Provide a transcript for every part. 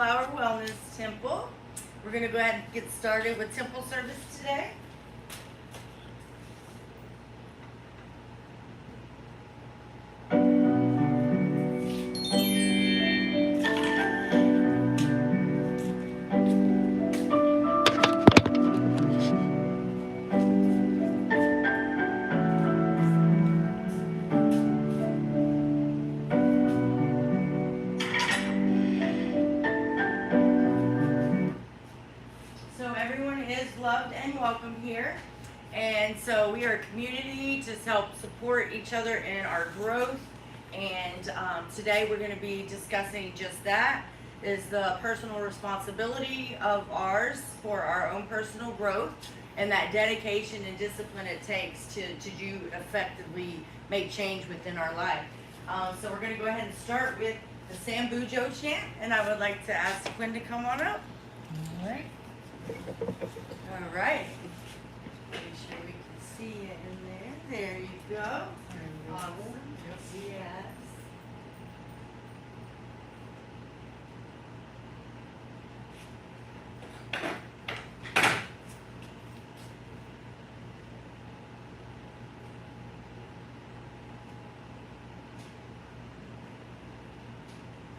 Flower Wellness Temple. We're going to go ahead and get started with temple service today. Loved and welcome here, and so we are a community to help support each other in our growth, and today we're going to be discussing just that, is the personal responsibility of ours for our own personal growth and that dedication and discipline it takes to do effectively make change within our life. So we're going to go ahead and start with the Sambujo chant, and I would like to ask Quinn to come on up. All right. All right. Make sure we can see it in there. There you go. Awesome. Yes.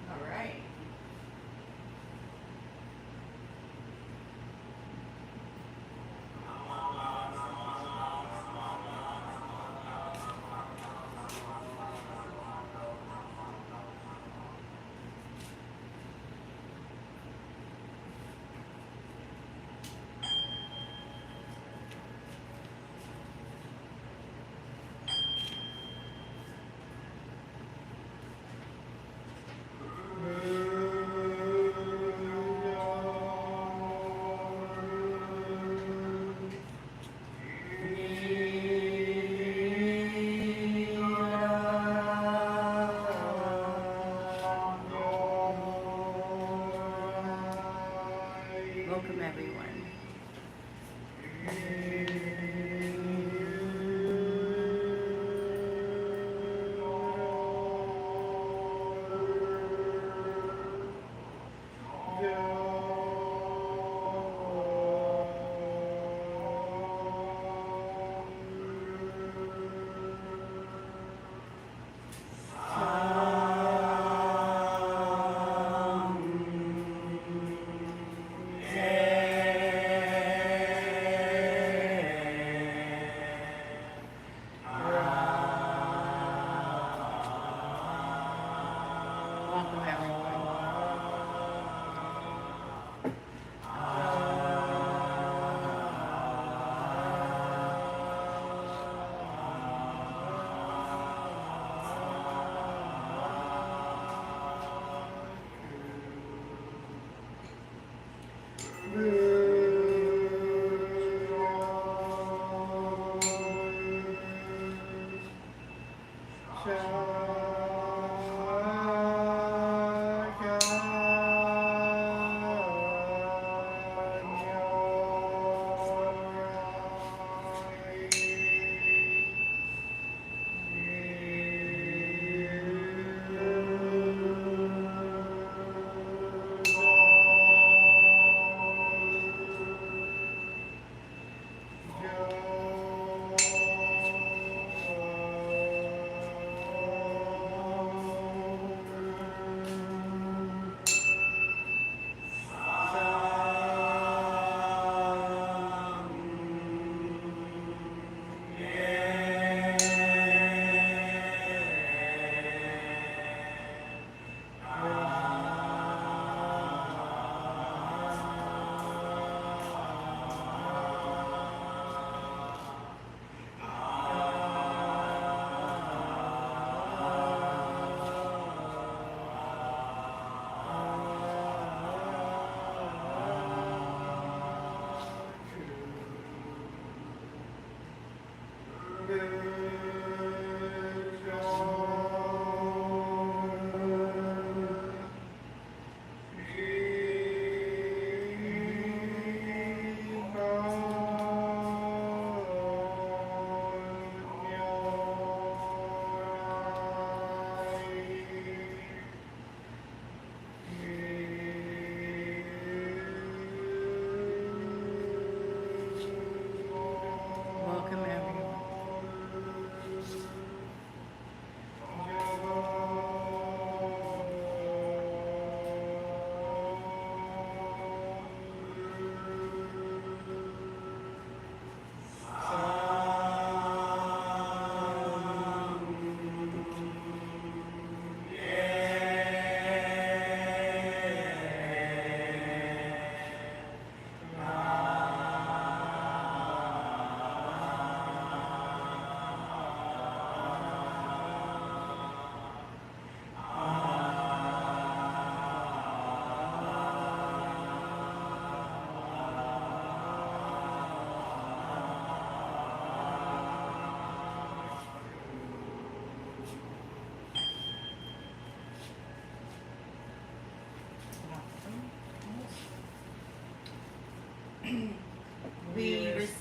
All right. Welcome, everyone.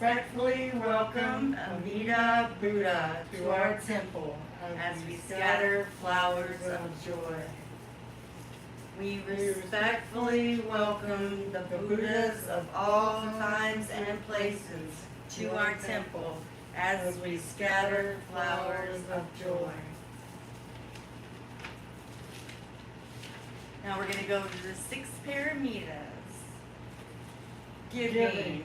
respectfully welcome Amida Buddha to our temple as we scatter flowers of joy. We respectfully welcome the Buddhas of all times and places to our temple as we scatter flowers of joy. Now we're going to go to the 6 paramitas. Giving.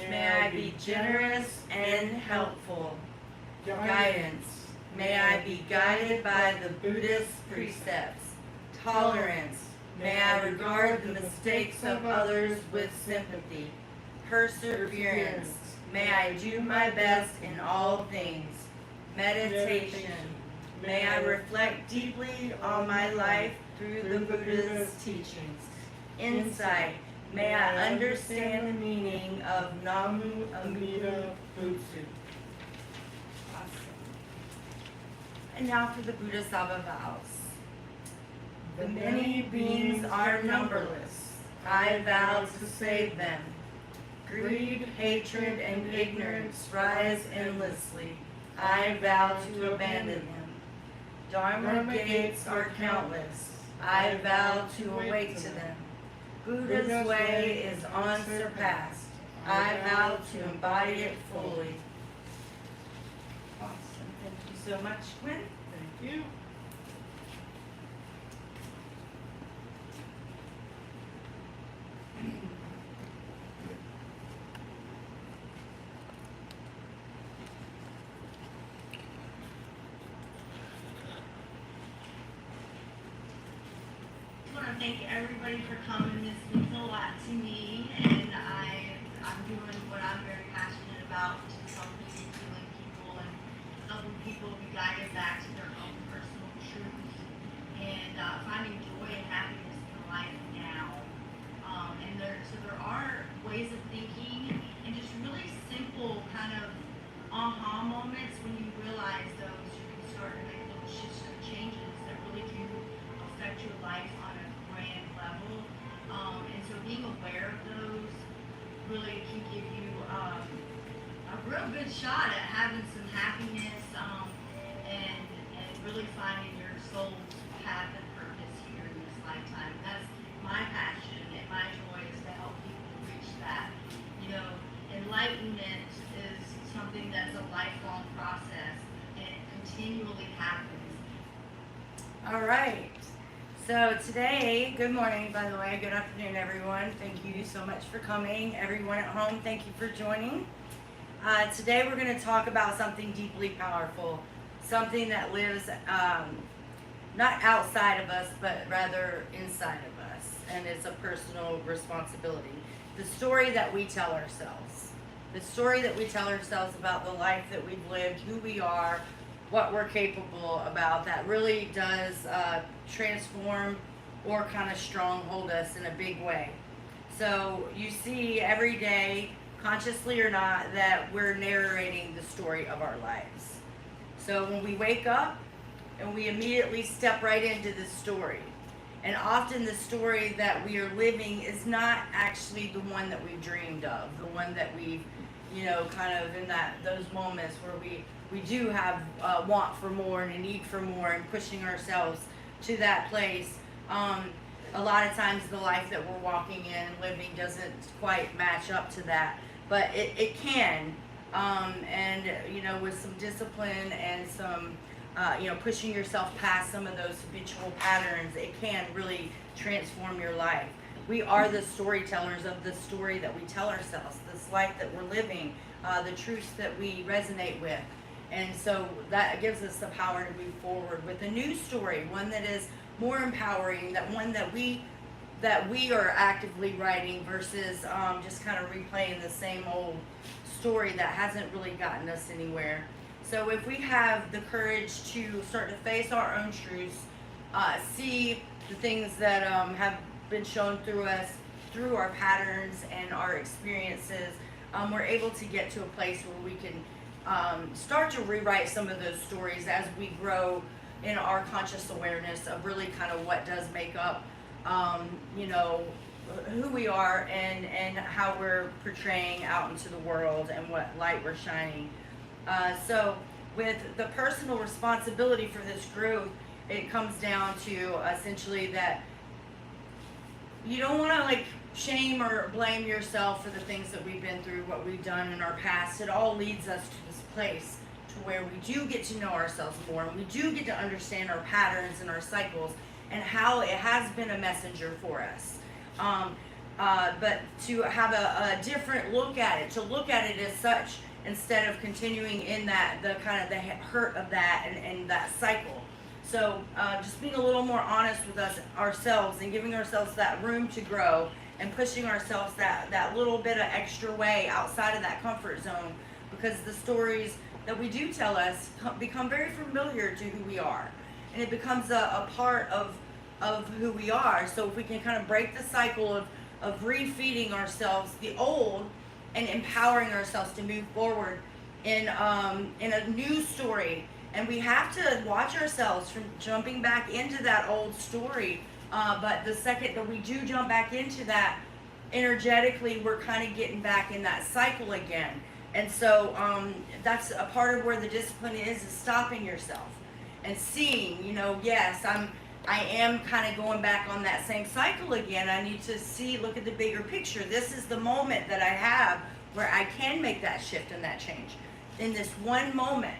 May I be generous and helpful. Guidance. May I be guided by the Buddhist precepts. Tolerance. May I regard the mistakes of others with sympathy. Perseverance. May I do my best in all things. Meditation. May I reflect deeply on my life through the Buddha's teachings. Insight. May I understand the meaning of Namu Amida Butsu. Awesome. And now for the Buddha-Sava vows. The many beings are numberless. I vow to save them. Greed, hatred, and ignorance rise endlessly. I vow to abandon them. Dharma gates are countless. I vow to awake to them. Buddha's way is unsurpassed. I vow to embody it fully. Awesome. Thank you so much, Gwen. Thank you. Thank everybody for coming. This means a lot to me, and I'm doing what I'm very passionate about, which is helping and healing people and helping people be guided back to their own personal truth and finding joy and happiness in life now. So there are ways of thinking and just really simple kind of aha moments when you realize those. You can start to make little shifts and changes that really do affect your life on a grand level, and so being aware of those really can give you a real good shot at having some happiness, and really finding your soul's path and purpose here in this lifetime. And that's my passion and my joy, is to help people reach that. You know, enlightenment is something that's a lifelong process, and it continually happens. All right. So today, good morning, by the way, good afternoon, everyone. Thank you so much for coming. Everyone at home, thank you for joining. Today we're going to talk about something deeply powerful, something that lives not outside of us, but rather inside of us, and it's a personal responsibility. The story that we tell ourselves. The story that we tell ourselves about the life that we've lived, who we are, what we're capable about, that really does transform or kind of stronghold us in a big way. So you see every day, consciously or not, that we're narrating the story of our lives. So when we wake up and we immediately step right into this story, and often the story that we are living is not actually the one that we've dreamed of, the one that we've, kind of in those moments where we do have want for more and a need for more and pushing ourselves to that place. A lot of times the life that we're walking in and living doesn't quite match up to that, but it can. And with some discipline and some, pushing yourself past some of those habitual patterns, it can really transform your life. We are the storytellers of the story that we tell ourselves, this life that we're living, the truths that we resonate with. And so that gives us the power to move forward with a new story, one that is more empowering, that one that we are actively writing versus just kind of replaying the same old story that hasn't really gotten us anywhere. So if we have the courage to start to face our own truths, see the things that have been shown through us, through our patterns and our experiences, we're able to get to a place where we can start to rewrite some of those stories as we grow in our conscious awareness of really kind of what does make up, who we are and how we're portraying out into the world and what light we're shining. So with the personal responsibility for this growth, it comes down to essentially that you don't want to like shame or blame yourself for the things that we've been through, what we've done in our past. It all leads us to this place to where we do get to know ourselves more, and we do get to understand our patterns and our cycles and how it has been a messenger for us. But to have a different look at it, to look at it as such, instead of continuing in that, the kind of the hurt of that and that cycle. So just being a little more honest with ourselves and giving ourselves that room to grow and pushing ourselves that little bit of extra way outside of that comfort zone, because the stories that we do tell us become very familiar to who we are, and it becomes a part of who we are. So if we can kind of break the cycle of refeeding ourselves the old and empowering ourselves to move forward in a new story. And we have to watch ourselves from jumping back into that old story. But the second that we do jump back into that, energetically, we're kind of getting back in that cycle again. And so that's a part of where the discipline is stopping yourself and seeing, yes, I am kind of going back on that same cycle again. I need to look at the bigger picture. This is the moment that I have where I can make that shift and that change in this one moment.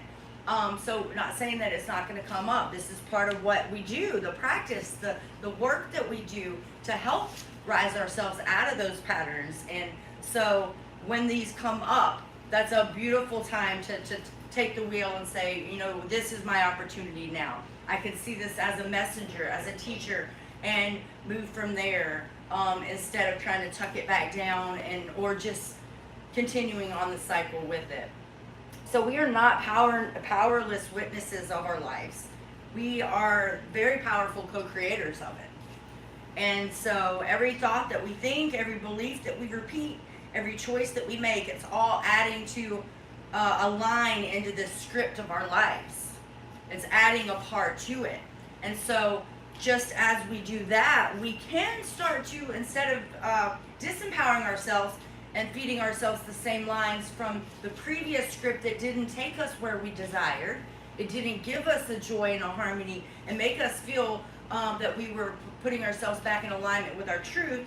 So not saying that it's not going to come up. This is part of what we do, the practice, the work that we do to help rise ourselves out of those patterns. And so when these come up, that's a beautiful time to take the wheel and say, this is my opportunity now. I can see this as a messenger, as a teacher, and move from there, instead of trying to tuck it back down or just continuing on the cycle with it. So we are not powerless witnesses of our lives. We are very powerful co-creators of it. And so every thought that we think, every belief that we repeat, every choice that we make, it's all adding to a line into this script of our lives. It's adding a part to it. And so just as we do that, we can start to, instead of disempowering ourselves and feeding ourselves the same lines from the previous script that didn't take us where we desired, it didn't give us the joy and a harmony and make us feel that we were putting ourselves back in alignment with our truth.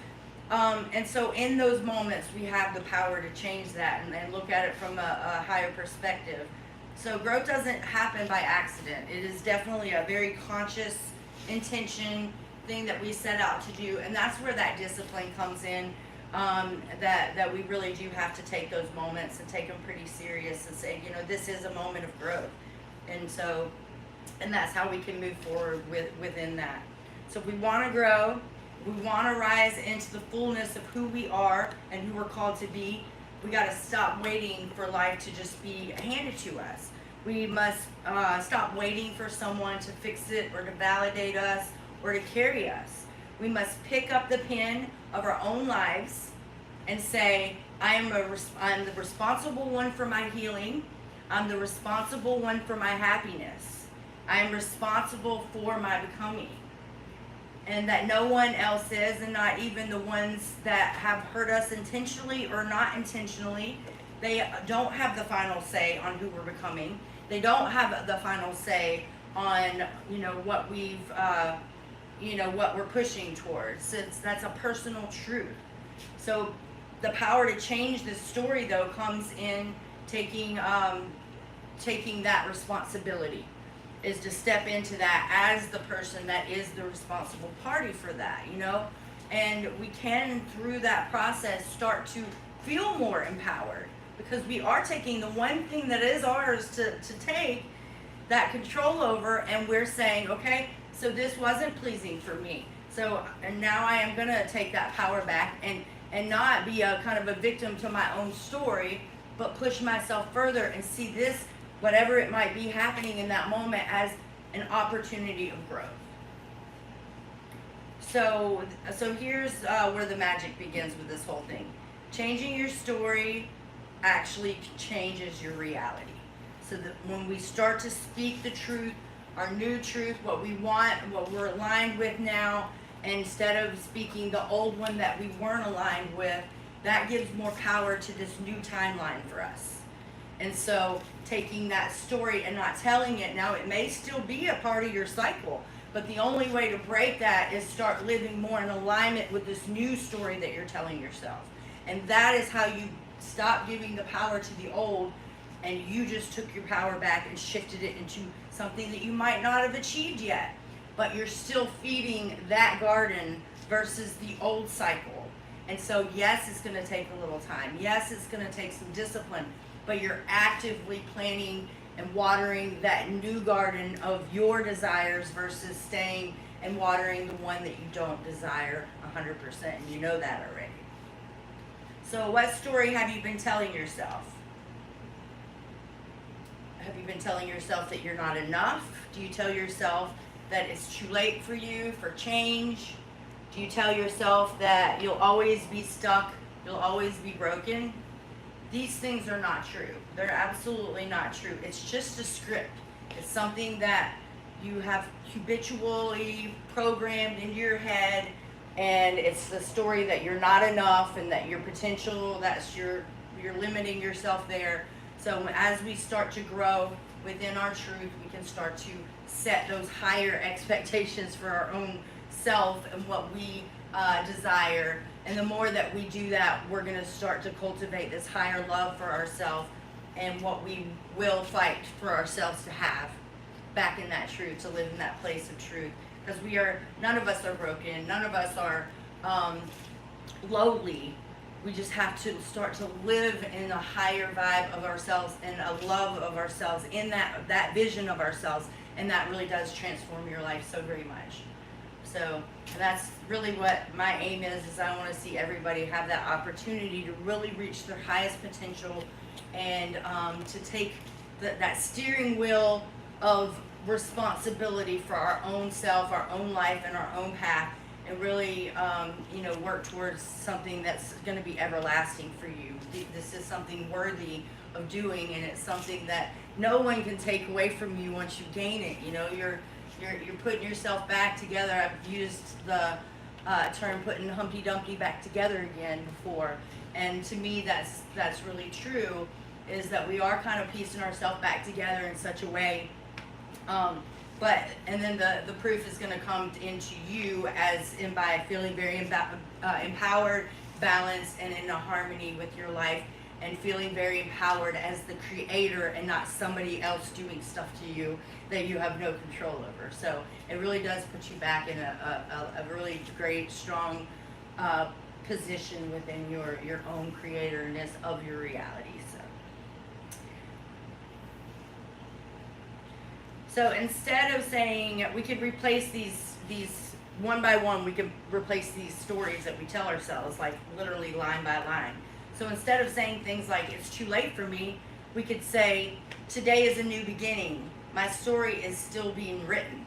And so in those moments, we have the power to change that and look at it from a higher perspective. So growth doesn't happen by accident. It is definitely a very conscious intention thing that we set out to do. And that's where that discipline comes in, that we really do have to take those moments and take them pretty serious and say, this is a moment of growth. And that's how we can move forward within that. So if we want to grow, we want to rise into the fullness of who we are and who we're called to be, we got to stop waiting for life to just be handed to us. We must stop waiting for someone to fix it or to validate us or to carry us. We must pick up the pen of our own lives and say, I'm the responsible one for my healing. I'm the responsible one for my happiness. I am responsible for my becoming. And that no one else is, and not even the ones that have hurt us intentionally or not intentionally. They don't have the final say on who we're becoming. They don't have the final say on, what we've, what we're pushing towards. That's a personal truth. So the power to change this story, though, comes in taking that responsibility. Is to step into that as the person that is the responsible party for that, and we can, through that process, start to feel more empowered, because we are taking the one thing that is ours to take that control over, and we're saying, okay, so this wasn't pleasing for me, and now I am going to take that power back and not be a kind of a victim to my own story, but push myself further and see this, whatever it might be happening in that moment, as an opportunity of growth. So here's where the magic begins with this whole thing. Changing your story actually changes your reality. So that when we start to speak the truth, our new truth, what we want, what we're aligned with now, instead of speaking the old one that we weren't aligned with, that gives more power to this new timeline for us. And so taking that story and not telling it, now it may still be a part of your cycle, but the only way to break that is start living more in alignment with this new story that you're telling yourself. And that is how you stop giving the power to the old, and you just took your power back and shifted it into something that you might not have achieved yet, but you're still feeding that garden versus the old cycle. And so yes, it's going to take a little time. Yes, it's going to take some discipline, but you're actively planting and watering that new garden of your desires versus staying and watering the one that you don't desire 100%. And you know that already. So what story have you been telling yourself? Have you been telling yourself that you're not enough? Do you tell yourself that it's too late for you for change? Do you tell yourself that you'll always be stuck, you'll always be broken? These things are not true. They're absolutely not true. It's just a script. It's something that you have habitually programmed into your head, and it's the story that you're not enough and that your potential, that's you're limiting yourself there. So as we start to grow within our truth, we can start to set those higher expectations for our own self and what we desire. And the more that we do that, we're going to start to cultivate this higher love for ourselves and what we will fight for ourselves to have back in that truth, to live in that place of truth. Because none of us are broken, none of us are lowly. We just have to start to live in a higher vibe of ourselves and a love of ourselves, in that vision of ourselves, and that really does transform your life so very much. So that's really what my aim is I want to see everybody have that opportunity to really reach their highest potential, and to take that steering wheel of responsibility for our own self, our own life, and our own path, and really work towards something that's going to be everlasting for you. This is something worthy of doing, and it's something that no one can take away from you once you gain it. You're putting yourself back together. I've used the term putting Humpty Dumpty back together again before, and to me that's really true, is that we are kind of piecing ourselves back together in such a way, and then the proof is going to come into you by feeling very empowered, balanced, and in a harmony with your life, and feeling very empowered as the creator and not somebody else doing stuff to you that you have no control over. So it really does put you back in a really great, strong position within your own creatorness of your reality. So instead of saying, we could replace these one by one, we could replace these stories that we tell ourselves, like literally line by line. So instead of saying things like, it's too late for me, we could say, today is a new beginning. My story is still being written.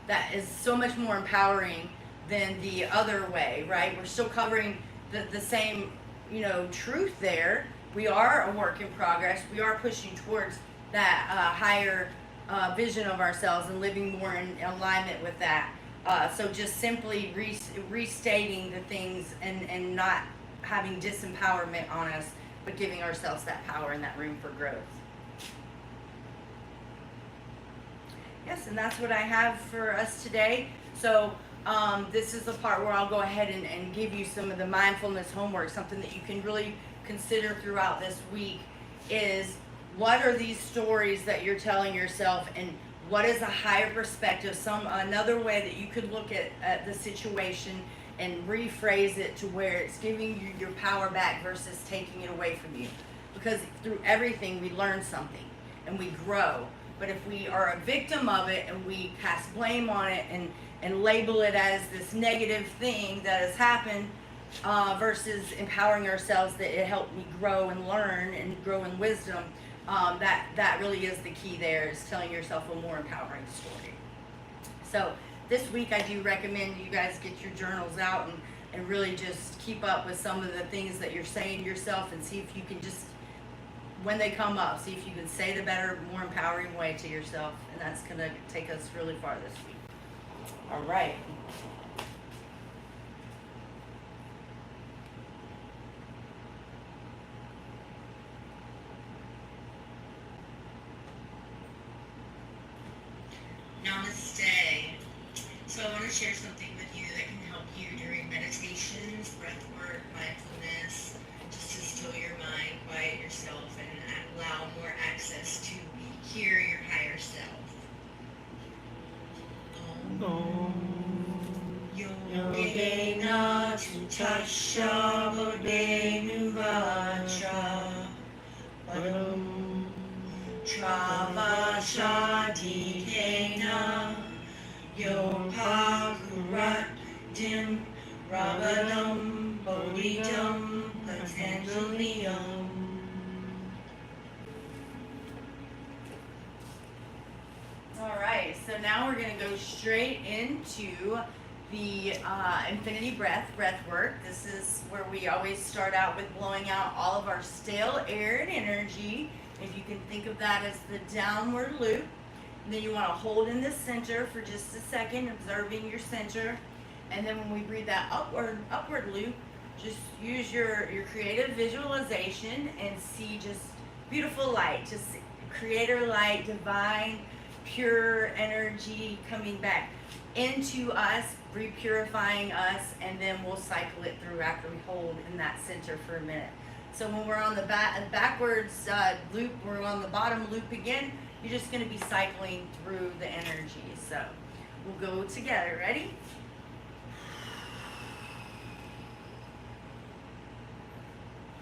That is so much more empowering than the other way, right? We're still covering the same, truth there. We are a work in progress. We are pushing towards that higher vision of ourselves and living more in alignment with that. So just simply restating the things and not having disempowerment on us, but giving ourselves that power and that room for growth. Yes, and that's what I have for us today. So this is the part where I'll go ahead and give you some of the mindfulness homework, something that you can really consider throughout this week is, what are these stories that you're telling yourself, and what is a higher perspective, another way that you could look at the situation and rephrase it to where it's giving you your power back versus taking it away from you. Because through everything we learn something and we grow. But if we are a victim of it and we cast blame on it and label it as this negative thing that has happened, versus empowering ourselves that it helped me grow and learn and grow in wisdom, that really is the key there, is telling yourself a more empowering story. So this week I do recommend you guys get your journals out and really just keep up with some of the things that you're saying to yourself, and see if you can just, when they come up, see if you can say the better, more empowering way to yourself, and that's going to take us really far this week. All right. Namaste. So I want to share something with you that can help you during meditations, breath work, mindfulness, just to still your mind, quiet yourself, and allow more access to hear your higher self. Yogena tutasha bodhenu vacha padam travashadikena yopakuratdim rabadam bodhidam patanjaliyam. All right, so now we're going to go straight into the infinity breath work. This is where we always start out with blowing out all of our stale air and energy. If you can think of that as the downward loop. And then you want to hold in the center for just a second, observing your center. And then when we breathe that upward loop, just use your creative visualization and see just beautiful light, just creator light, divine, pure energy coming back into us, repurifying us, and then we'll cycle it through after we hold in that center for a minute. So when we're on the backwards loop, we're on the bottom loop again, you're just going to be cycling through the energy. So we'll go together. Ready?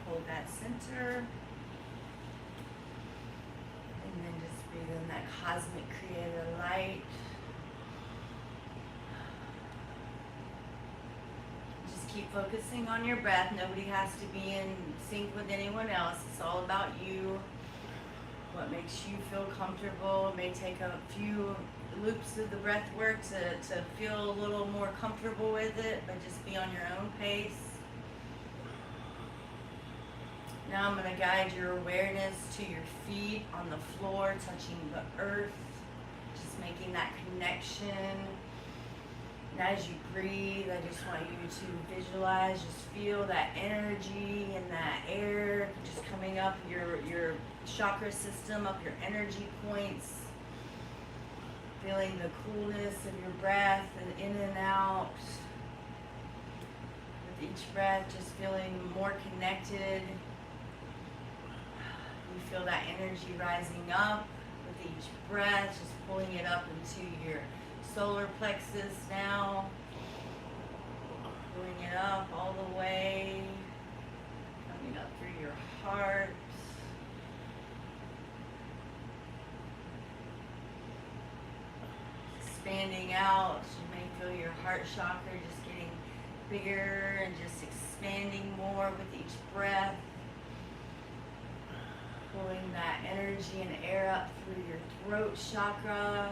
Hold that center. And then just breathe in that cosmic creator light. Just keep focusing on your breath. Nobody has to be in sync with anyone else. It's all about you. What makes you feel comfortable. It may take a few loops of the breath work to feel a little more comfortable with it, but just be on your own pace. Now I'm going to guide your awareness to your feet on the floor, touching the earth, just making that connection. And as you breathe, I just want you to visualize, just feel that energy and that air just coming up your chakra system, up your energy points. Feeling the coolness of your breath and in and out. With each breath, just feeling more connected. You feel that energy rising up with each breath, just pulling it up into your solar plexus now. Pulling it up all the way, coming up through your heart. Expanding out, you may feel your heart chakra just getting bigger and just expanding more with each breath. Pulling that energy and air up through your throat chakra.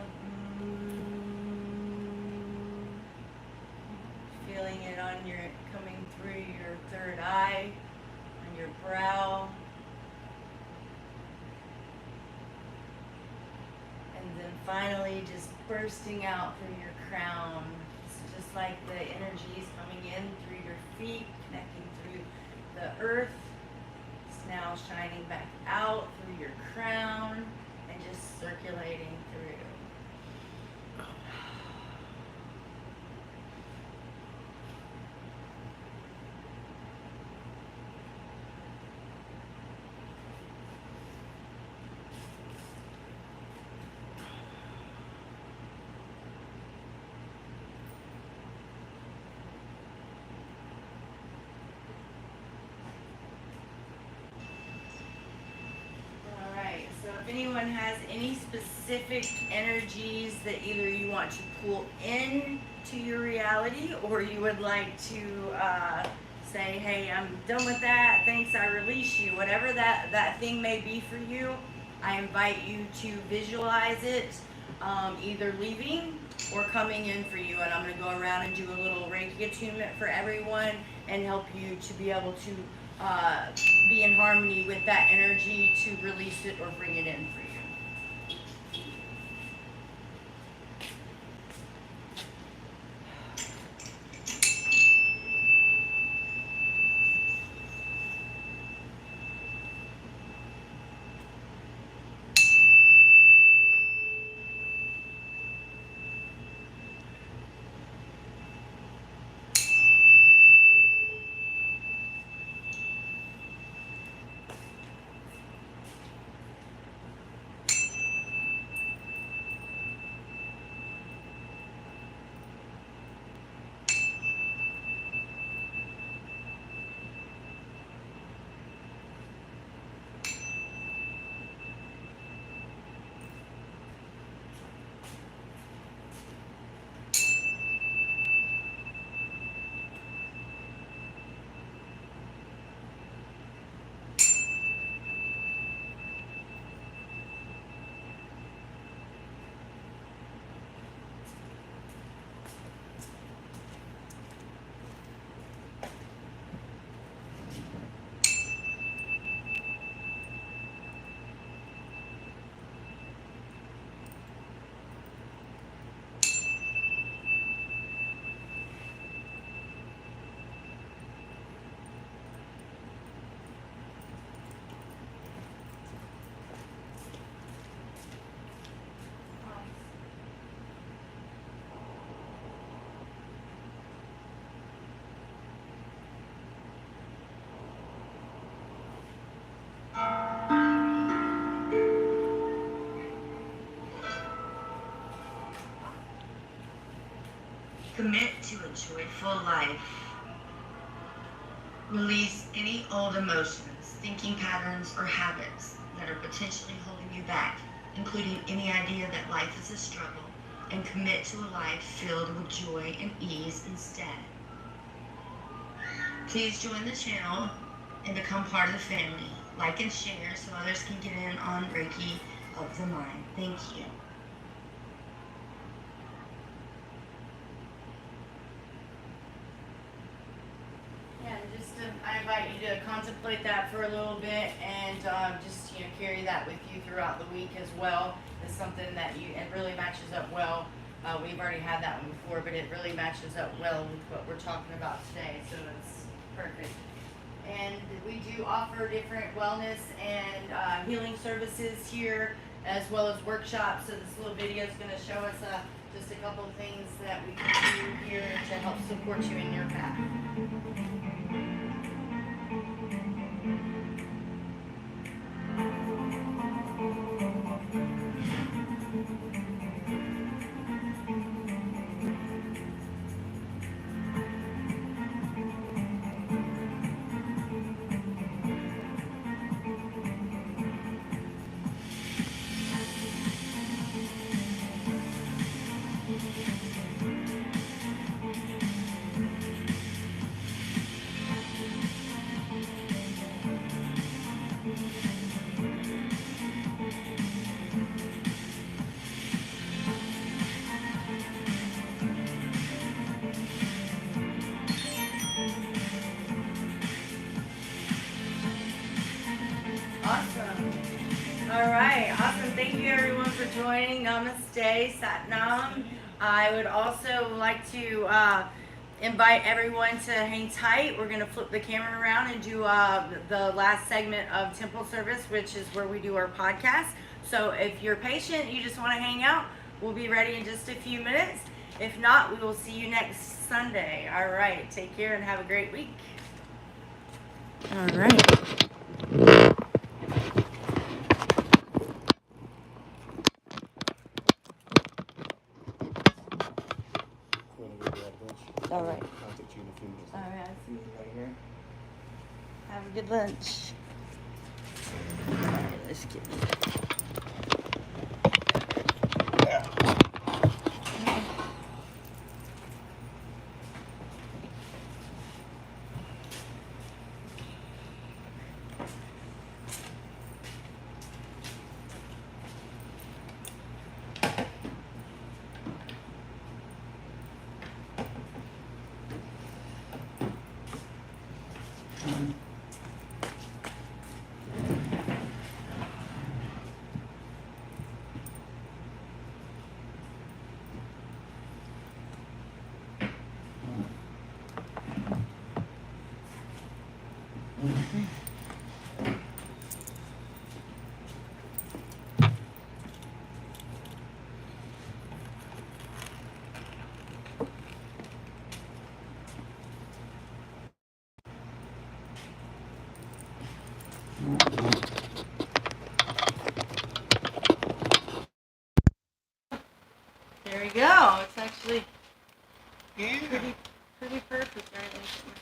Feeling it on your, coming through your third eye, on your brow. And then finally just bursting out through your crown. It's just like the energy is coming in through your feet, connecting through the earth. It's now shining back out through your crown and just circulating through. If anyone has any specific energies that either you want to pull in to your reality or you would like to say, hey, I'm done with that, thanks, I release you, whatever that thing may be for you, I invite you to visualize it either leaving or coming in for you. And I'm going to go around and do a little Reiki attunement for everyone and help you to be able to be in harmony with that energy to release it or bring it in for you. Commit to a joyful life. Release any old emotions, thinking patterns, or habits that are potentially holding you back, including any idea that life is a struggle, and commit to a life filled with joy and ease instead. Please join the channel and become part of the family. Like and share so others can get in on Reiki of the mind. Thank you. Yeah, I invite you to contemplate that for a little bit and just carry that with you throughout the week as well. It's something that it really matches up well. We've already had that one before, but it really matches up well with what we're talking about today, so it's perfect. And we do offer different wellness and healing services here, as well as workshops. So this little video is going to show us just a couple of things that we can do here to help support you in your path. Awesome. All right. Awesome. Thank you everyone for joining. Namaste. Sat Nam. I would also like to invite everyone to hang tight. We're going to flip the camera around and do the last segment of Temple Service, which is where we do our podcast. So if you're patient, you just want to hang out, we'll be ready in just a few minutes. If not, we will see you next Sunday. All right. Take care and have a great week. All right. All right. I'll take you in a few minutes. All right, I'll see you later. Have a good lunch. All right, let's get There we go. It's actually pretty perfect. All right, let me get my...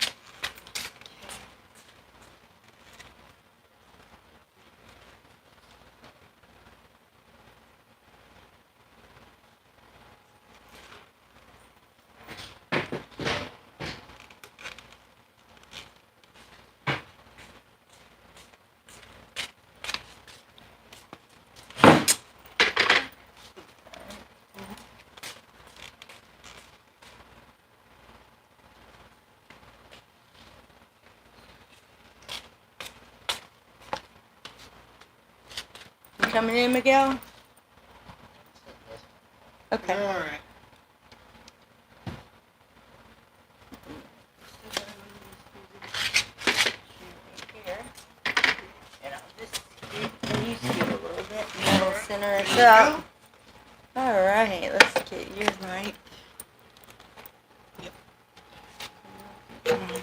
You coming in, Miguel? Okay. All right. Here. And I'll just use you a little bit. And that'll center us up. All right, let's get your mic.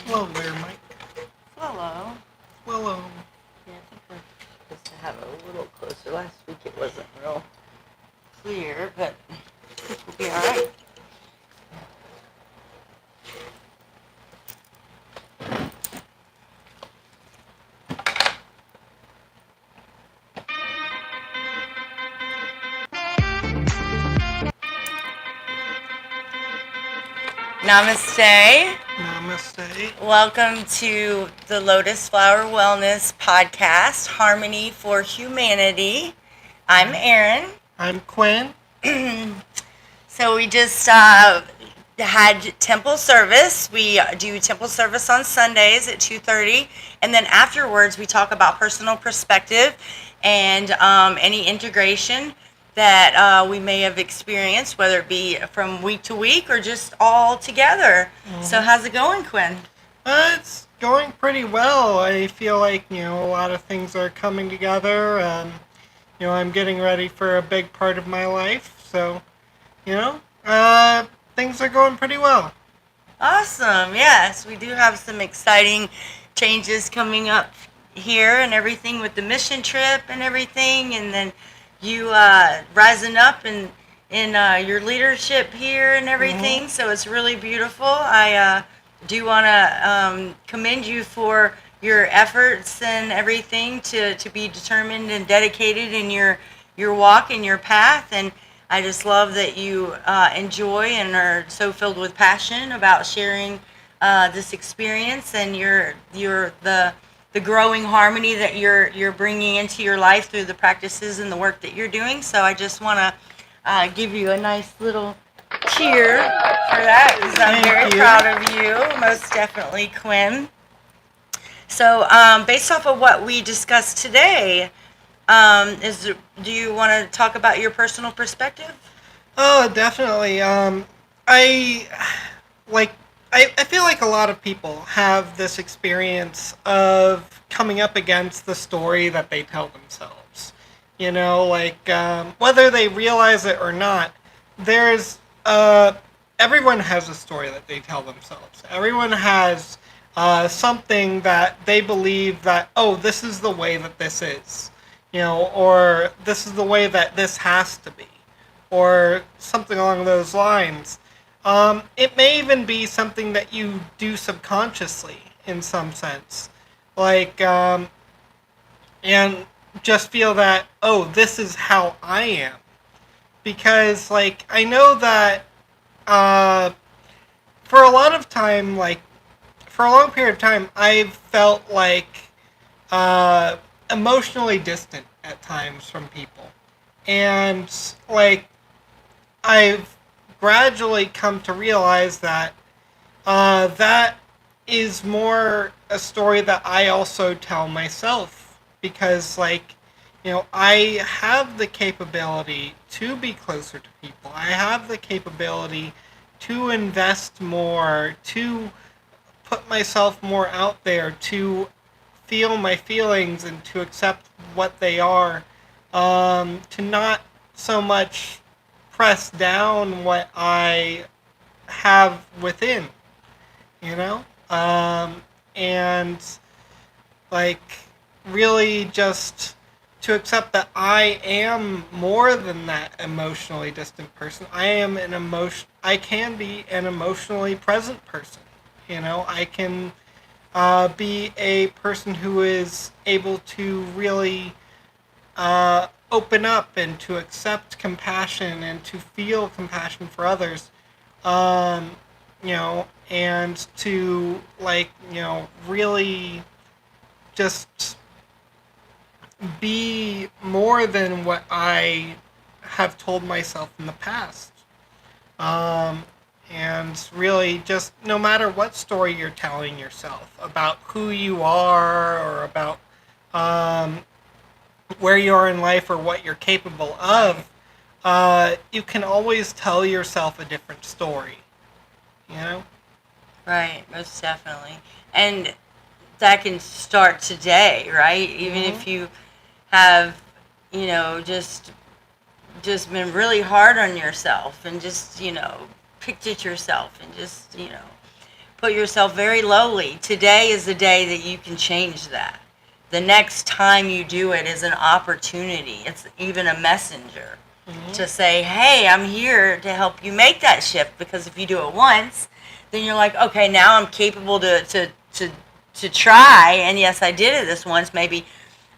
Hello there, Mike. Hello. Hello. Yeah, I think we're supposed to have it a little closer. Last week it wasn't real clear, but I think we'll be all right. Namaste. Namaste. Welcome to the Lotus Flower Wellness Podcast, Harmony for Humanity. I'm Erin. I'm Quinn. So we just had temple service. We do temple service on Sundays at 2:30, and then afterwards we talk about personal perspective and any integration that we may have experienced, whether it be from week to week or just all together. So how's it going, Quinn? It's going pretty well. I feel like, a lot of things are coming together. I'm getting ready for a big part of my life. So, things are going pretty well. Awesome. Yes, we do have some exciting changes coming up here and everything with the mission trip and everything, and then you rising up in your leadership here and everything. So it's really beautiful. I do want to commend you for your efforts and everything to be determined and dedicated in your walk and your path. And I just love that you enjoy and are so filled with passion about sharing this experience and the growing harmony that you're bringing into your life through the practices and the work that you're doing. So I just want to give you a nice little cheer for that, because I'm very proud of you, most definitely, Quinn. So based off of what we discussed today, do you want to talk about your personal perspective? Oh, definitely. I feel like a lot of people have this experience of coming up against the story that they tell themselves. Whether they realize it or not, everyone has a story that they tell themselves. Everyone has something that they believe that, oh, this is the way that this is, or this is the way that this has to be, or something along those lines. It may even be something that you do subconsciously in some sense. And just feel that, oh, this is how I am. Because, I know that for a lot of time, for a long period of time, I've felt emotionally distant at times from people. And, I've gradually come to realize that that is more a story that I also tell myself, because I have the capability to be closer to people. I have the capability to invest more, to put myself more out there, to feel my feelings and to accept what they are, to not so much press down what I have within, and really just to accept that I am more than that emotionally distant person. I can be an emotionally present person. I can be a person who is able to really open up and to accept compassion and to feel compassion for others, and to really just be more than what I have told myself in the past. And really just, no matter what story you're telling yourself about who you are or about where you are in life or what you're capable of, you can always tell yourself a different story, Right, most definitely. And that can start today, right? Even if you have, just been really hard on yourself and just, picked at yourself and just, put yourself very lowly. Today is the day that you can change that. The next time you do it is an opportunity. It's even a messenger to say, hey, I'm here to help you make that shift. Because if you do it once, then you're like, okay, now I'm capable to try. And yes, I did it this once. Maybe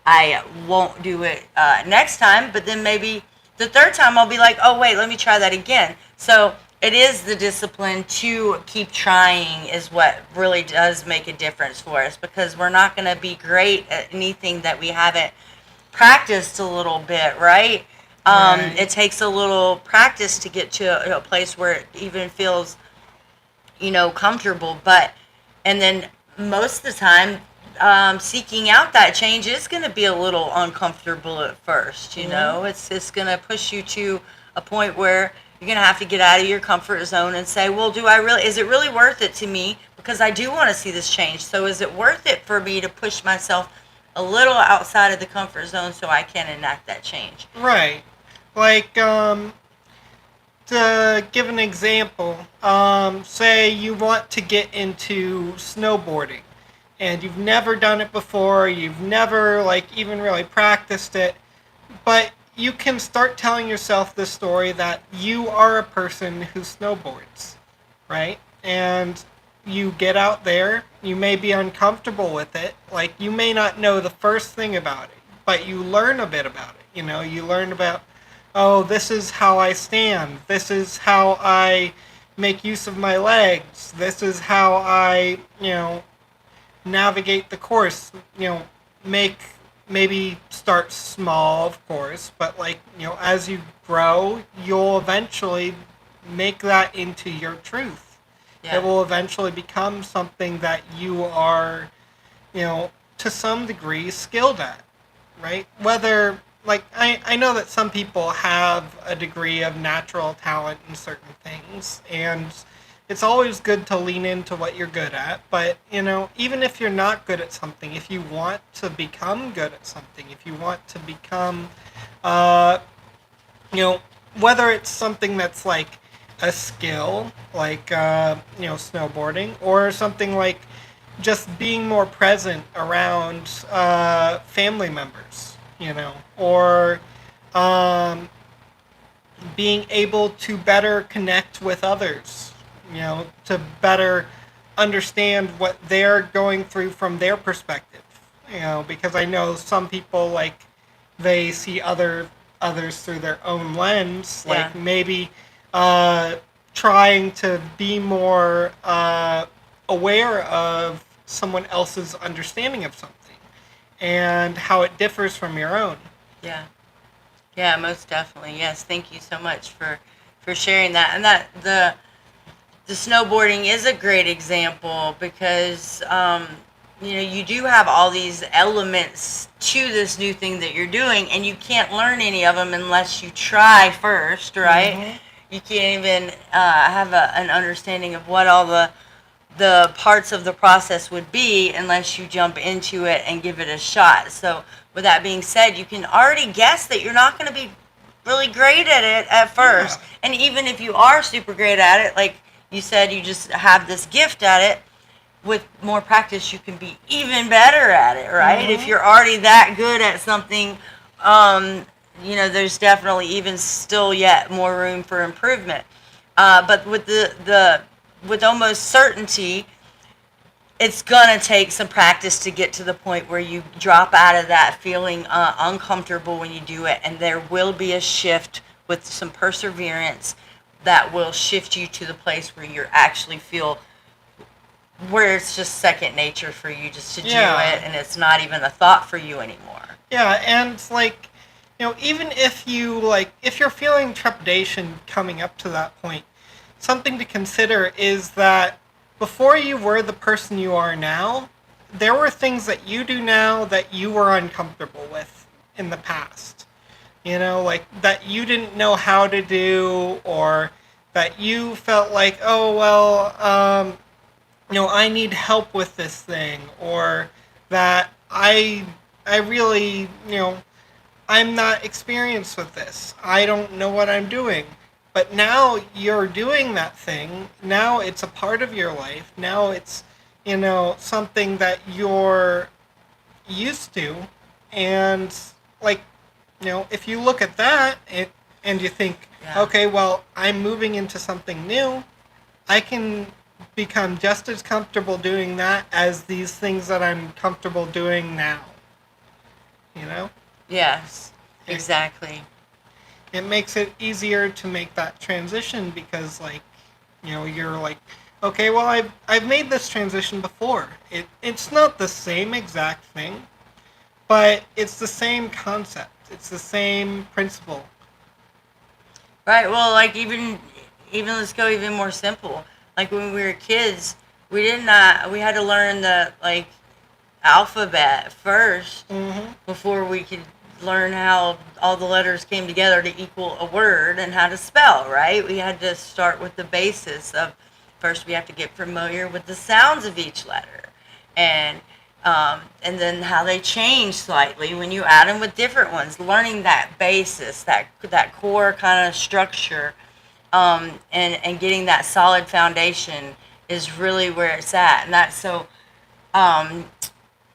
I won't do it next time. But then maybe the third time I'll be like, oh, wait, let me try that again. So it is the discipline to keep trying is what really does make a difference for us, because we're not going to be great at anything that we haven't practiced a little bit, right? Right. It takes a little practice to get to a place where it even feels, comfortable. And then most of the time, seeking out that change is going to be a little uncomfortable at first. It's going to push you to a point where you're going to have to get out of your comfort zone and say, well, is it really worth it to me? Because I do want to see this change. So is it worth it for me to push myself a little outside of the comfort zone so I can enact that change? Right. Like, to give an example, say you want to get into snowboarding and you've never done it before, you've never even really practiced it, but you can start telling yourself the story that you are a person who snowboards, right? And you get out there, you may be uncomfortable with it, you may not know the first thing about it, but you learn a bit about it. You learn about, oh, this is how I stand, this is how I make use of my legs, this is how I, navigate the course, maybe start small, of course, but as you grow, you'll eventually make that into your truth. Yeah. It will eventually become something that you are, to some degree skilled at, right? Whether, I know that some people have a degree of natural talent in certain things, and it's always good to lean into what you're good at, but, even if you're not good at something, if you want to become good at something, if you want to become, whether it's something that's a skill, snowboarding, or something like just being more present around family members, or being able to better connect with others, to better understand what they're going through from their perspective, because I know some people they see others through their own lens, Yeah. maybe trying to be more aware of someone else's understanding of something and how it differs from your own. Yeah. Yeah, most definitely. Yes, thank you so much for sharing that. And that the snowboarding is a great example because you do have all these elements to this new thing that you're doing, and you can't learn any of them unless you try first, right? Mhm. You can't even have an understanding of what all the parts of the process would be unless you jump into it and give it a shot. So with that being said, you can already guess that you're not going to be really great at it at first. Yeah. And even if you are super great at it, like you said, you just have this gift at it, with more practice you can be even better at it, right? If you're already that good at something, there's definitely even still yet more room for improvement. But with with almost certainty, it's gonna take some practice to get to the point where you drop out of that feeling uncomfortable when you do it, and there will be a shift with some perseverance that will shift you to the place where you actually feel where it's just second nature for you just to do Yeah. it, and it's not even a thought for you anymore. Yeah, and even if if you're feeling trepidation coming up to that point, something to consider is that before you were the person you are now, there were things that you do now that you were uncomfortable with in the past. That you didn't know how to do, or that you felt like, oh, well, I need help with this thing, or that I really, I'm not experienced with this. I don't know what I'm doing. But now you're doing that thing. Now it's a part of your life. Now it's, something that you're used to. And, if you look at that and you think, Yeah. okay, well, I'm moving into something new, I can become just as comfortable doing that as these things that I'm comfortable doing now. Yes, exactly. It makes it easier to make that transition because You're like, okay, well, I've made this transition before. It's not the same exact thing, but it's the same concept. It's the same principle. Right. Well, like even let's go even more simple. Like when we were kids, we had to learn the like alphabet first Mm-hmm. before we could learn how all the letters came together to equal a word and how to spell, right? We had to start with the basis of first we have to get familiar with the sounds of each letter and and then how they change slightly when you add them with different ones, learning that basis, that core kind of structure, and getting that solid foundation is really where it's at. And that's so um,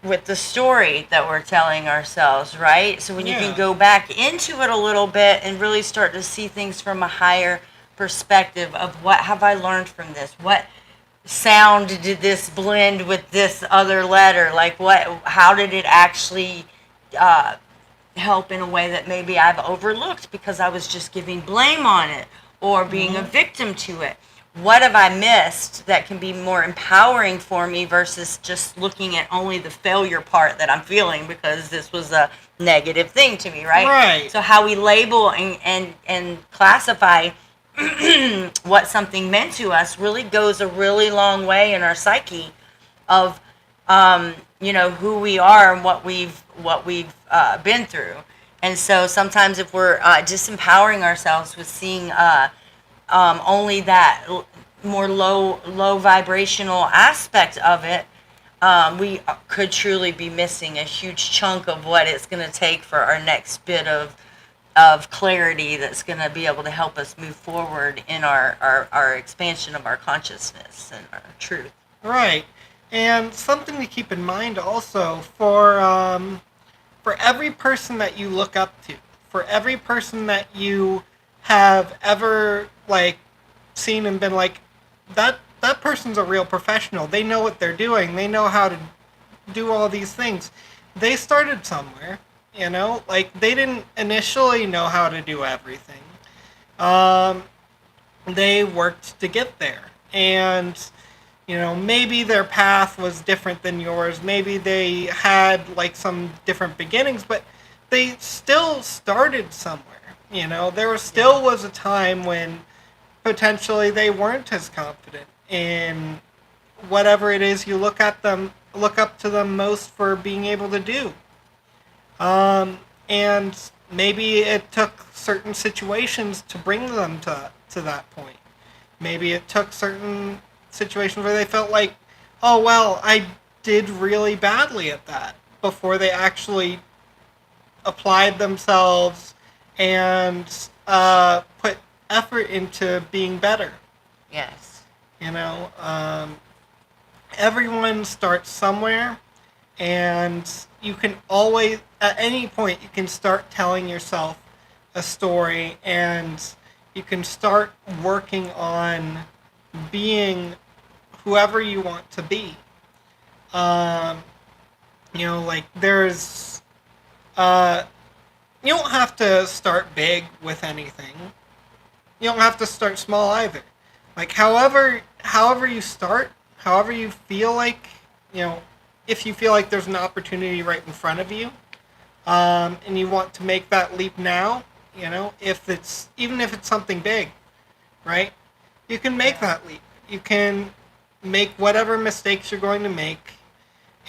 with the story that we're telling ourselves, right? So when you can Yeah. go back into it a little bit and really start to see things from a higher perspective of what have I learned from this? What sound did this blend with this other letter? Like how did it actually uh, help in a way that maybe I've overlooked because I was just giving blame on it or being a Mm-hmm. victim to it. What have I missed that can be more empowering for me versus just looking at only the failure part that I'm feeling because this was a negative thing to me, right? Right. So how we label and classify what something meant to us really goes a really long way in our psyche of who we are and what we've been through. And so sometimes if we're disempowering ourselves with seeing only that more low vibrational aspect of it, we could truly be missing a huge chunk of what it's going to take for our next bit of clarity that's going to be able to help us move forward in our expansion of our consciousness and our truth. Right. And something to keep in mind also for every person that you look up to, for every person that you have ever like seen and been like, that person's a real professional. They know what they're doing. They know how to do all these things. They started somewhere, like they didn't initially know how to do everything. Um, they worked to get there, and maybe their path was different than yours. Maybe they had like some different beginnings, but they still started somewhere. Still was a time when potentially they weren't as confident in whatever it is you look up to them most for being able to do. And maybe it took certain situations to bring them to that point. Maybe it took certain situations where they felt like, oh, well, I did really badly at that before they actually applied themselves and put effort into being better. Yes. Everyone starts somewhere, and you can always, at any point, you can start telling yourself a story, and you can start working on being whoever you want to be. Like you don't have to start big with anything. You don't have to start small either. Like however you start, however you feel like, if you feel like there's an opportunity right in front of you, and you want to make that leap now, even if it's something big, right? You can make that leap. You can make whatever mistakes you're going to make,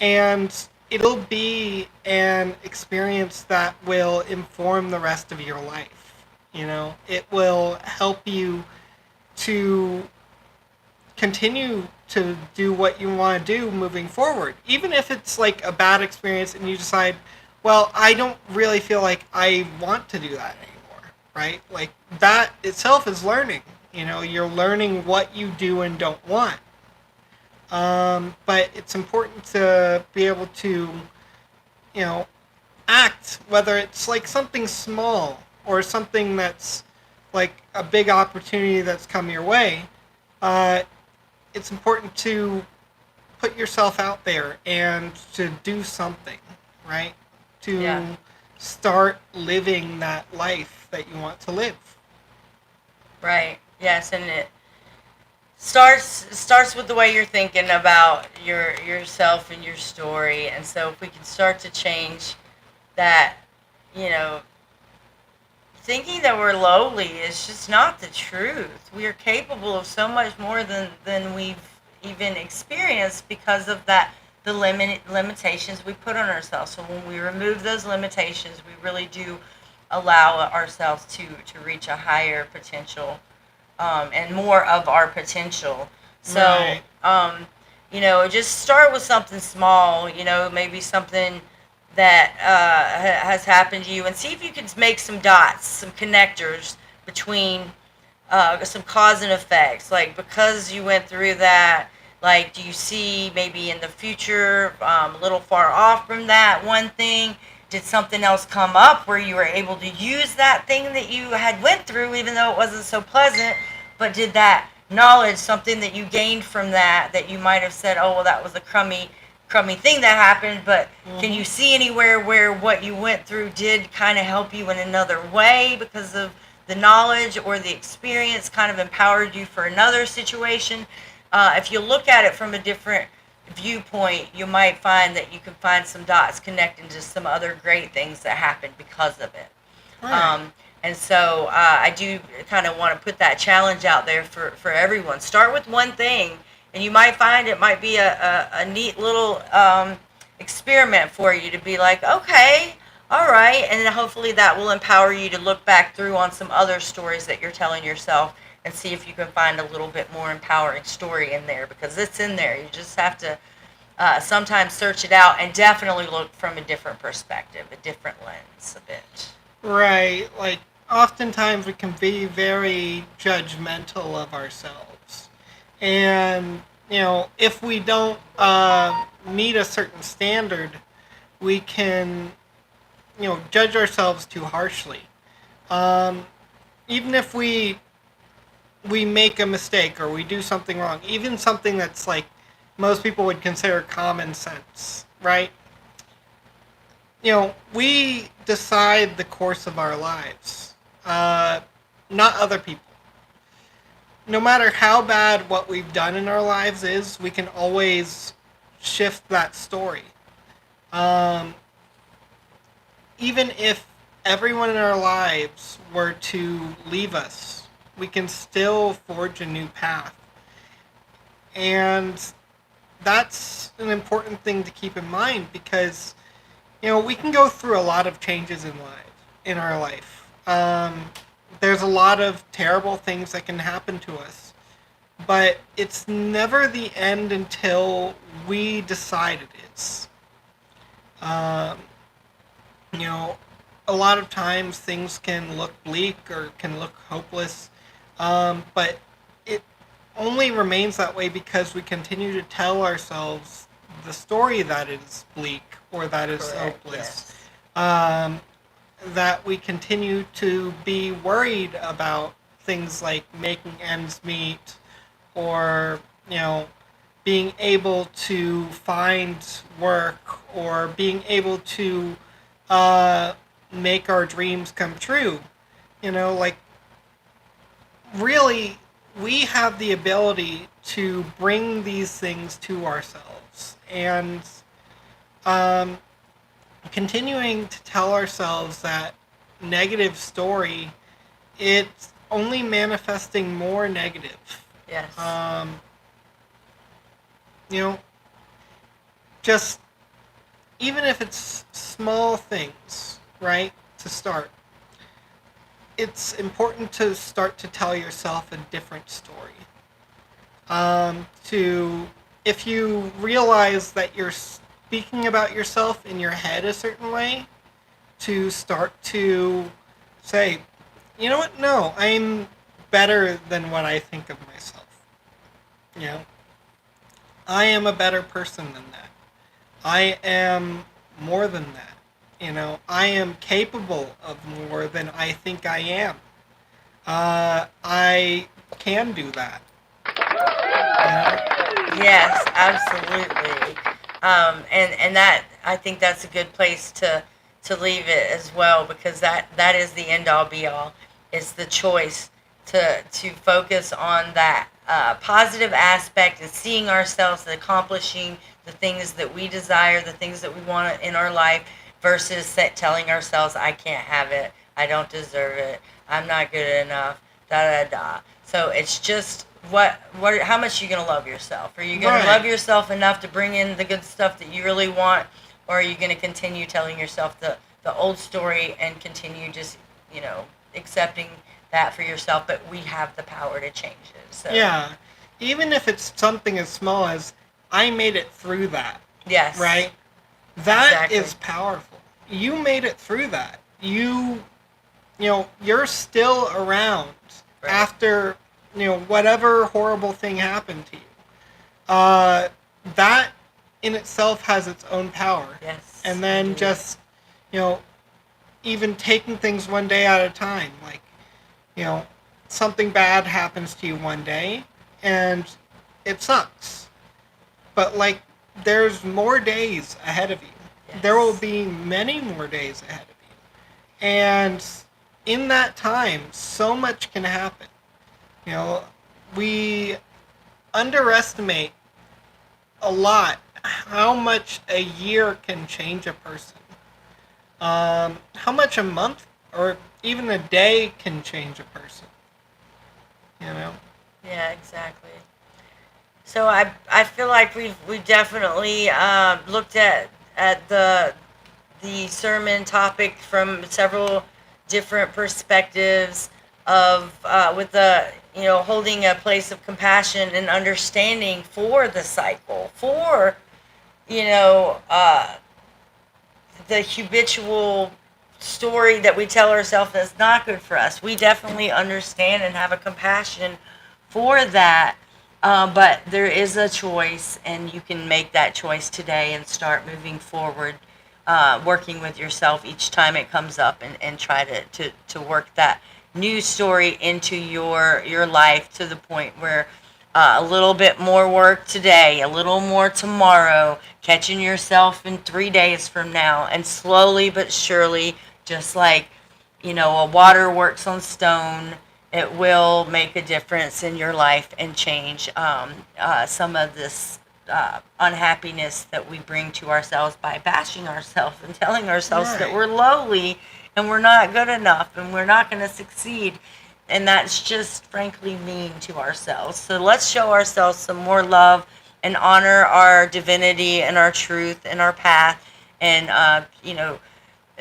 and it'll be an experience that will inform the rest of your life. It will help you to continue to do what you want to do moving forward. Even if it's like a bad experience and you decide, well, I don't really feel like I want to do that anymore, right? Like that itself is learning. You're learning what you do and don't want. But it's important to be able to, act, whether it's like something small or something that's like a big opportunity that's come your way. It's important to put yourself out there and to do something, right? To start living that life that you want to live. Right. Yes, and starts with the way you're thinking about yourself and your story. And so if we can start to change that, you know, thinking that we're lowly is just not the truth. We are capable of so much more than we've even experienced because of that the limitations we put on ourselves. So when we remove those limitations, we really do allow ourselves to reach a higher potential, and more of our potential. So, Right. just start with something small, maybe something that has happened to you, and see if you can make some dots, some connectors between some cause and effects. Like, because you went through that, like, do you see maybe in the future, a little far off from that one thing, did something else come up where you were able to use that thing that you had went through, even though it wasn't so pleasant? But did that knowledge, something that you gained from that you might have said, oh, well, that was a crummy thing that happened, but can you see anywhere where what you went through did kind of help you in another way because of the knowledge, or the experience kind of empowered you for another situation? If you look at it from a different viewpoint, you might find that you can find some dots connecting to some other great things that happened because of it. Right. And so I do kind of want to put that challenge out there for everyone. Start with one thing, and you might find it might be a neat little experiment for you to be like, okay, all right. And then hopefully that will empower you to look back through on some other stories that you're telling yourself and see if you can find a little bit more empowering story in there, because it's in there. You just have to sometimes search it out and definitely look from a different perspective, a different lens a bit. Right. Like, oftentimes we can be very judgmental of ourselves. And, if we don't meet a certain standard, we can, judge ourselves too harshly. Um, Even if we make a mistake or we do something wrong, even something that's like most people would consider common sense, right? We decide the course of our lives, not other people. No matter how bad what we've done in our lives is, we can always shift that story. Um, Even if everyone in our lives were to leave us, we can still forge a new path. And that's an important thing to keep in mind, because we can go through a lot of changes in our life. There's a lot of terrible things that can happen to us, but it's never the end until we decide it is. Um, a lot of times things can look bleak or can look hopeless, but it only remains that way because we continue to tell ourselves the story that is bleak or that is Correct, hopeless. yes. Um, that we continue to be worried about things like making ends meet, or being able to find work, or being able to make our dreams come true. Like, really, we have the ability to bring these things to ourselves. And um, continuing to tell ourselves that negative story, it's only manifesting more negative. Yes. Um, you know, just even if it's small things, right, to start, it's important to start to tell yourself a different story. If you realize that you're speaking about yourself in your head a certain way, to start to say, you know what, no, I'm better than what I think of myself. I am a better person than that. I am more than that. I am capable of more than I think I am. I can do that. Yes, absolutely. And that, I think that's a good place to leave it as well, because that is the end all be all. It's the choice to focus on that positive aspect is seeing ourselves accomplishing the things that we desire, the things that we want in our life, versus telling ourselves, I can't have it, I don't deserve it, I'm not good enough, da da da. So it's just how much are you going to love yourself? Are you going to love yourself enough to bring in the good stuff that you really want, or are you going to continue telling yourself the old story and continue just, accepting that for yourself? But we have the power to change it. So yeah, even if it's something as small as I made it through that. Yes. Right? That Exactly. is powerful. You made it through that. You're still around after, whatever horrible thing happened to you. That in itself has its own power. Yes. And then just, even taking things one day at a time. Like, something bad happens to you one day, and it sucks. But, there's more days ahead of you. Yes. There will be many more days ahead of you. And in that time, so much can happen. We underestimate a lot how much a year can change a person. How much a month or even a day can change a person. Yeah, exactly. So I feel like we've definitely looked at the sermon topic from several different perspectives of with the holding a place of compassion and understanding for the cycle, for the habitual story that we tell ourselves that's not good for us. We definitely understand and have a compassion for that. But there is a choice, and you can make that choice today and start moving forward, working with yourself each time it comes up, and try to work that new story into your life to the point where a little bit more work today, a little more tomorrow, catching yourself in 3 days from now, and slowly but surely, just like, a water works on stone, it will make a difference in your life and change some of this unhappiness that we bring to ourselves by bashing ourselves and telling ourselves that we're lowly and we're not good enough and we're not going to succeed. And that's just frankly mean to ourselves. So let's show ourselves some more love and honor our divinity and our truth and our path, and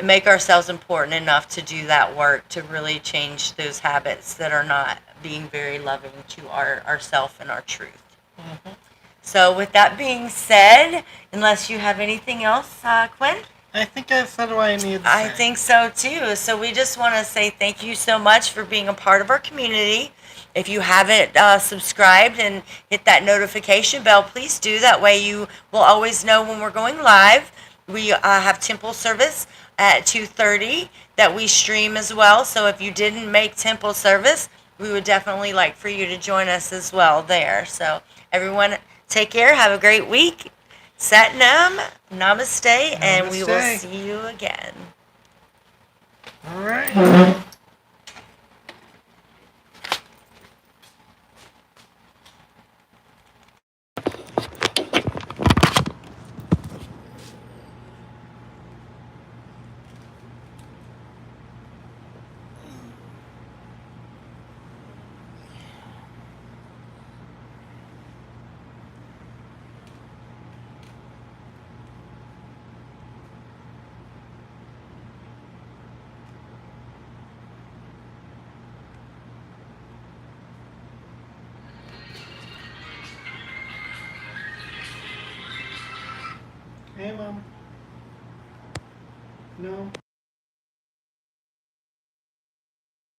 make ourselves important enough to do that work to really change those habits that are not being very loving to ourself and our truth. Mm-hmm. So with that being said, unless you have anything else, Quinn? I think I've said what I needed to say. I think so too. So we just want to say thank you so much for being a part of our community. If you haven't subscribed and hit that notification bell, please do. That way you will always know when we're going live. We have temple service at 2:30 that we stream as well. So if you didn't make temple service, we would definitely like for you to join us as well there. So everyone, take care. Have a great week. Sat Nam, namaste, and we will see you again. All right. Hey, Mom. No.